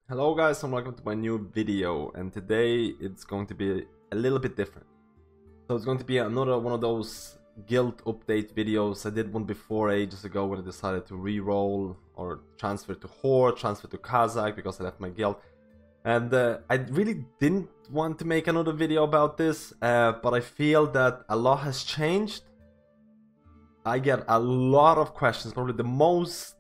Hello guys and welcome to my new video, and today it's going to be a little bit different. So it's going to be another one of those guild update videos. I did one before ages ago when I decided to re-roll or transfer to Horde, transfer to Kazakh because I left my guild. And I really didn't want to make another video about this, but I feel that a lot has changed. I get a lot of questions, probably the most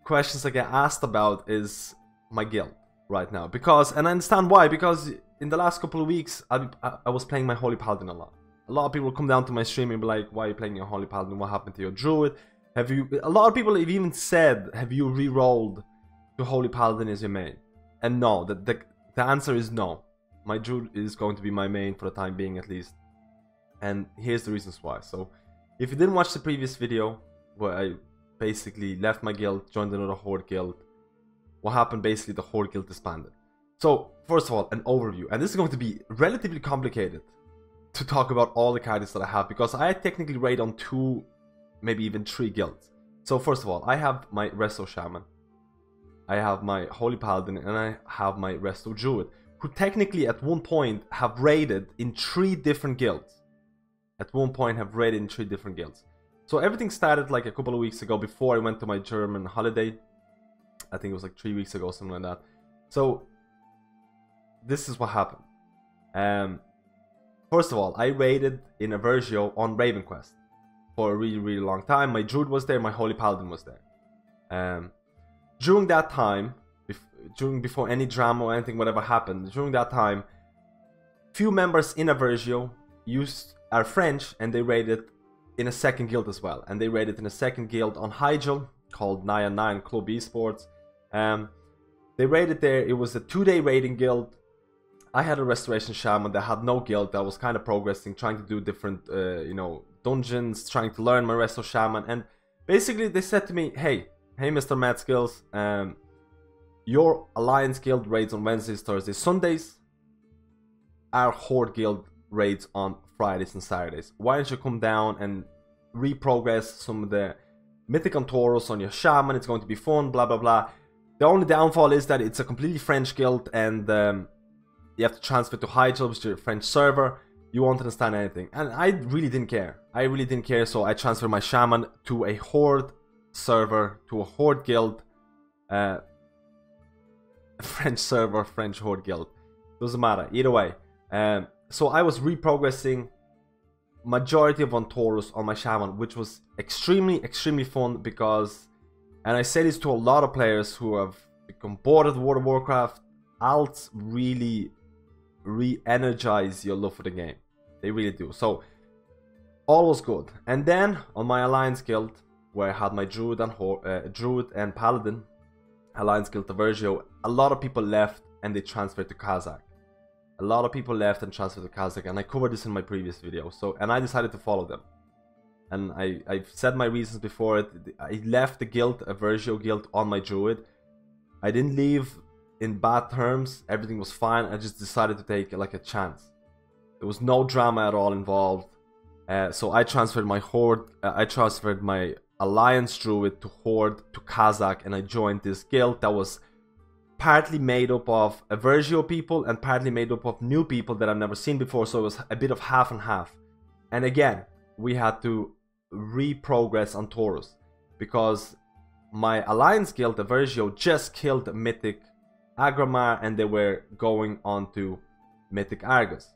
questions I get asked about is my guild right now, because, and I understand why, because in the last couple of weeks I was playing my Holy Paladin a lot. A lot of people come down to my stream and be like, why are you playing your Holy Paladin, what happened to your Druid? Have you, a lot of people have even said, have you re-rolled to Holy Paladin as your main? And no, the answer is no. My Druid is going to be my main for the time being at least, and here's the reasons why. So if you didn't watch the previous video where I basically left my guild, joined another Horde guild, what happened? Basically the Horde guild disbanded. So first of all, an overview, and this is going to be relatively complicated to talk about all the characters that I have, because I technically raid on 2, maybe even 3 guilds. So first of all, I have my Resto Shaman, I have my Holy Paladin, and I have my Resto Druid, who technically at one point have raided in 3 different guilds. At one point have raided in 3 different guilds. So everything started like a couple of weeks ago before I went to my German holiday. I think it was like 3 weeks ago, something like that. So this is what happened. First of all, I raided in a Versio on Raven Quest for a really long time. My Druid was there, my Holy Paladin was there. During that time, before any drama or anything whatever happened, during that time, few members in a Versio are French, and they raided in a second guild as well, and they raided in a second guild on Hyjal called 9 Club Esports. They raided there. It was a 2-day raiding guild. I had a Restoration Shaman that had no guild, that was kind of progressing, trying to do different dungeons, trying to learn my Resto Shaman. And basically they said to me, hey Mr. MadSkillz, your Alliance guild raids on Wednesdays, Thursdays, Sundays. Our Horde guild raids on Fridays and Saturdays. Why don't you come down and reprogress some of the Mythic on Taurus on your Shaman? It's going to be fun, blah blah blah. The only downfall is that it's a completely French guild, and you have to transfer to Hyjal, which is a French server. You won't understand anything, and I really didn't care. So I transferred my Shaman to a Horde server, to a Horde guild, French server, French Horde guild. Doesn't matter either way. So I was reprogressing majority of on Taurus on my Shaman, which was extremely fun, because, and I say this to a lot of players who have become bored of World of Warcraft, alts really re-energize your love for the game. They really do. So all was good. And then on my Alliance guild, where I had my Druid and Paladin, Alliance guild to Versio, a lot of people left and they transferred to Kazakh. A lot of people left and transferred to Kazakh, and I covered this in my previous video. So, and I decided to follow them. And I've said my reasons before it. I left the guild, a Versio guild, on my Druid. I didn't leave in bad terms. Everything was fine. I just decided to take like a chance. There was no drama at all involved. So I transferred my Horde. I transferred my Alliance Druid to Horde to Kazakh, and I joined this guild that was partly made up of a Versio people and partly made up of new people that I've never seen before. So it was a bit of half and half. And again, we had to reprogress on Taurus, because my Alliance guild, the Versio, just killed Mythic Agramar, and they were going on to Mythic Argus.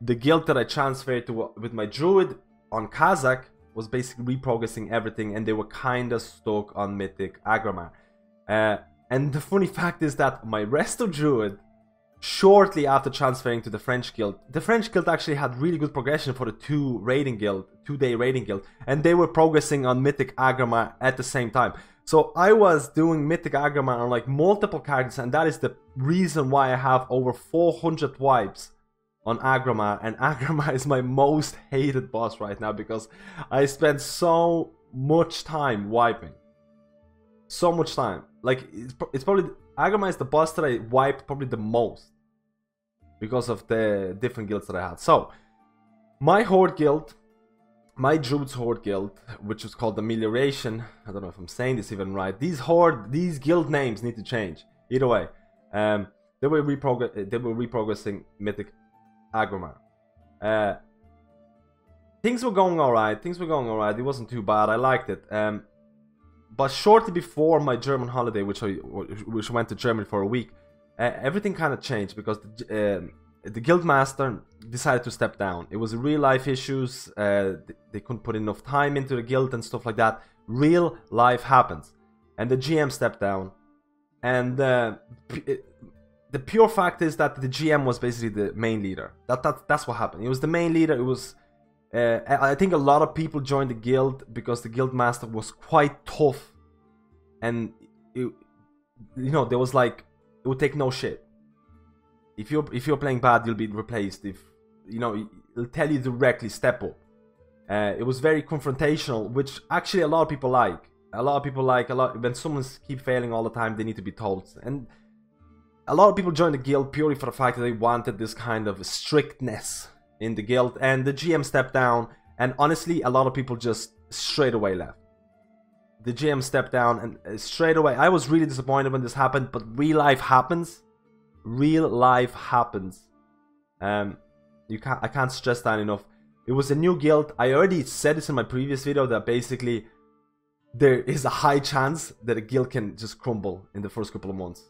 The guild that I transferred to with my Druid on Kazakh was basically reprogressing everything, and they were kinda stuck on Mythic Agramar. And the funny fact is that my Resto Druid, shortly after transferring to the French guild actually had really good progression for the 2-day raiding guild, and they were progressing on Mythic Agramar at the same time. So I was doing Mythic Agramar on like multiple characters, and that is the reason why I have over 400 wipes on Agramar, and Agramar is my most hated boss right now, because I spent so much time wiping. So much time. Like, it's probably, Agramar is the boss that I wiped probably the most, because of the different guilds that I had. So my Horde guild my Druid's Horde guild, which was called Amelioration. I don't know if I'm saying this even right. These guild names need to change. Either way, they were reprogressing Mythic Agromar. Things were going alright. It wasn't too bad. I liked it. But shortly before my German holiday, which went to Germany for a week, everything kind of changed because the guild master decided to step down. It was real life issues. They couldn't put enough time into the guild and stuff like that. Real life happens, and the GM stepped down. And the pure fact is that the GM was basically the main leader. That's what happened. He was the main leader. It was. I think a lot of people joined the guild because the guild master was quite tough, and there was like, it would take no shit. If you're playing bad, you'll be replaced. If it'll tell you directly, step up. It was very confrontational, which actually a lot of people like. When someone's keep failing all the time, they need to be told. And a lot of people joined the guild purely for the fact that they wanted this kind of strictness in the guild, and the GM stepped down, and honestly a lot of people just straight away left. The GM stepped down, and straight away I was really disappointed when this happened, but real life happens. I can't stress that enough. It was a new guild. I already said this in my previous video that basically there is a high chance that a guild can just crumble in the first couple of months,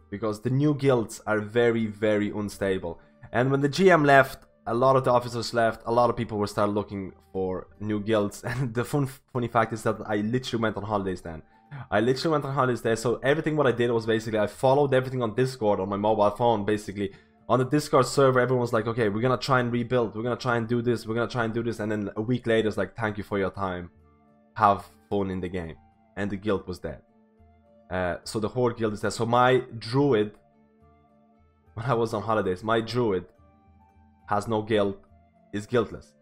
because the new guilds are very, very unstable. And when the GM left, a lot of the officers left, a lot of people were started looking for new guilds. And the funny fact is that I literally went on holidays then. So everything what I did was basically I followed everything on Discord on my mobile phone. Basically on the Discord server, everyone was like, okay, we're gonna try and rebuild, we're gonna try and do this, and then a week later it's like, thank you for your time, have fun in the game. And the guild was dead. So the Horde guild is dead. So my druid, when I was on holidays, my druid has no guild, is guildless.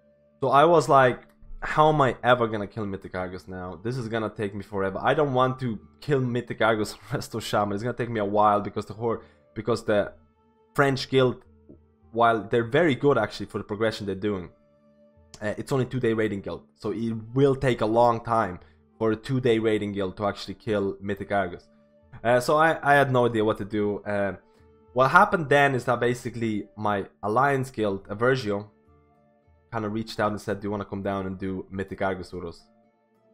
So I was like, how am I ever gonna kill Mythic Argus now? This is gonna take me forever. I don't want to kill Mythic Argus Resto Shaman. It's gonna take me a while because the French guild, while they're very good actually for the progression they're doing, it's only 2-day raiding guild. So it will take a long time for a 2-day raiding guild to actually kill Mythic Argus. So I had no idea what to do. What happened then is that basically my alliance guild, Aversio, kind of reached out and said, do you want to come down and do Mythic Argus with us?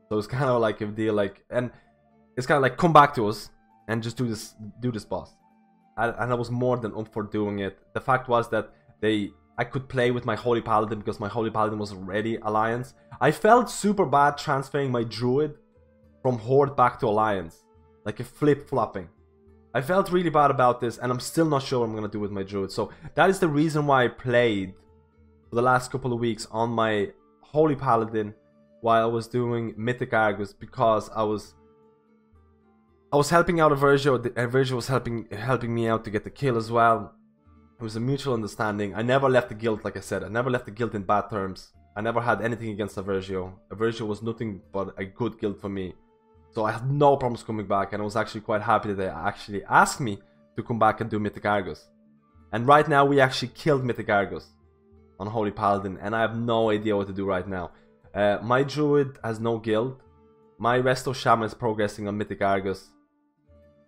So it's kind of like a deal, like, and it's kind of like, come back to us and just do this boss. And I was more than up for doing it. The fact was that I could play with my Holy Paladin because my Holy Paladin was already Alliance. I felt super bad transferring my Druid from Horde back to Alliance, like a flip-flopping. I felt really bad about this, and I'm still not sure what I'm gonna do with my Druid. So that is the reason why I played for the last couple of weeks on my Holy Paladin while I was doing Mythic Argus, because I was helping out Aversio. Aversio was helping me out to get the kill as well. It was a mutual understanding. I never left the guild, like I said. I never left the guild in bad terms. I never had anything against Aversio. Aversio was nothing but a good guild for me. So I had no problems coming back, and I was actually quite happy that they actually asked me to come back and do Mythic Argus. And right now we actually killed Mythic Argus on Holy Paladin, and I have no idea what to do right now. My Druid has no guild. My Resto Shaman is progressing on Mythic Argus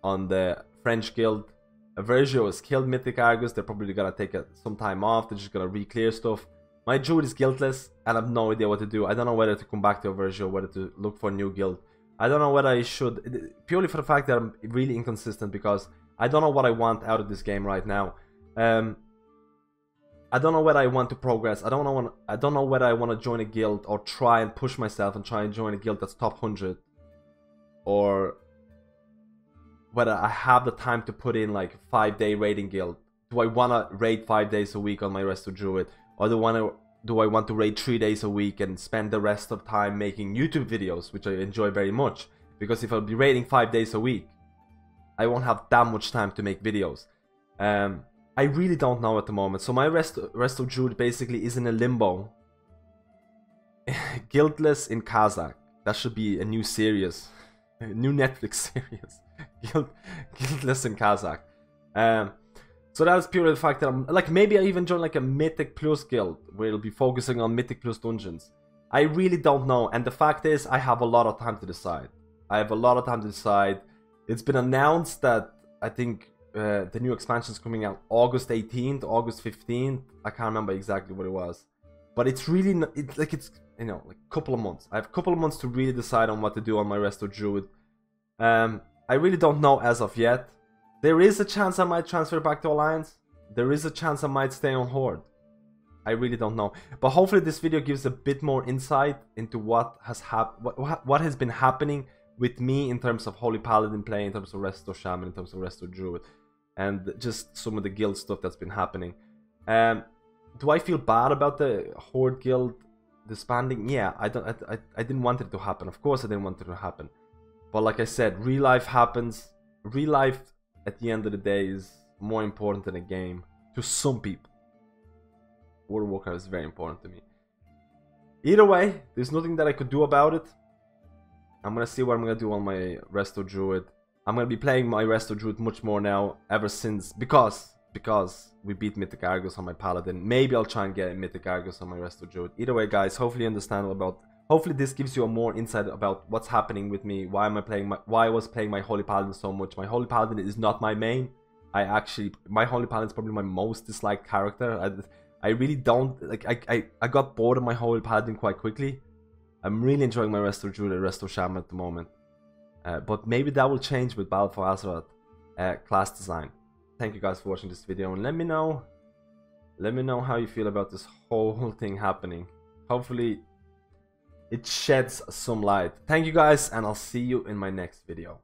on the French guild. Aversio has killed Mythic Argus. They're probably gonna take some time off. They're just gonna re-clear stuff. My Druid is guildless, and I have no idea what to do. I don't know whether to come back to Aversio, whether to look for a new guild. I don't know whether I should, purely for the fact that I'm really inconsistent, because I don't know what I want out of this game right now. I don't know whether I want to progress. I don't know whether I want to join a guild or try and push myself and try and join a guild that's top 100, or whether I have the time to put in like a 5-day raiding guild. Do I want to raid 5 days a week on my Resto Druid, or do I want to raid 3 days a week and spend the rest of time making YouTube videos, which I enjoy very much? Because if I'll be raiding 5 days a week, I won't have that much time to make videos. I really don't know at the moment. So my Resto Druid basically is in a limbo. Guildless in Kazakh. That should be a new series. A new Netflix series. Guildless in Kazakh. So that's purely the fact that I'm like, maybe I even join like a Mythic Plus guild where it'll be focusing on Mythic Plus dungeons. I really don't know. And the fact is, I have a lot of time to decide. I have a lot of time to decide. It's been announced that I think the new expansion is coming out August 18th, August 15th. I can't remember exactly what it was. But it's really, it's you know, like a couple of months. I have a couple of months to really decide on what to do on my Resto Druid. I really don't know as of yet. There is a chance I might transfer back to Alliance. There is a chance I might stay on Horde. I really don't know. But hopefully this video gives a bit more insight into what has what has been happening with me in terms of Holy Paladin play, in terms of Resto Shaman, in terms of Resto Druid, and just some of the guild stuff that's been happening. Do I feel bad about the Horde guild disbanding? Yeah, I didn't want it to happen. Of course I didn't want it to happen. But like I said, real life happens. Real life at the end of the day is more important than a game to some people. World of Warcraft is very important to me. Either way, there's nothing that I could do about it. I'm gonna see what I'm gonna do on my Resto Druid. I'm gonna be playing my Resto Druid much more now, ever since, because we beat Mythic Argus on my Paladin. Maybe I'll try and get Mythic Argus on my Resto Druid. Either way, guys, hopefully you understand about. Hopefully this gives you a more insight about what's happening with me. Why I was playing my Holy Paladin so much. My Holy Paladin is not my main. My Holy Paladin is probably my most disliked character. I really don't like. I got bored of my Holy Paladin quite quickly. I'm really enjoying my Resto Druid and Resto Shaman at the moment. But maybe that will change with Battle for Azeroth class design. Thank you guys for watching this video, and let me know how you feel about this whole thing happening. Hopefully it sheds some light. Thank you guys, and I'll see you in my next video.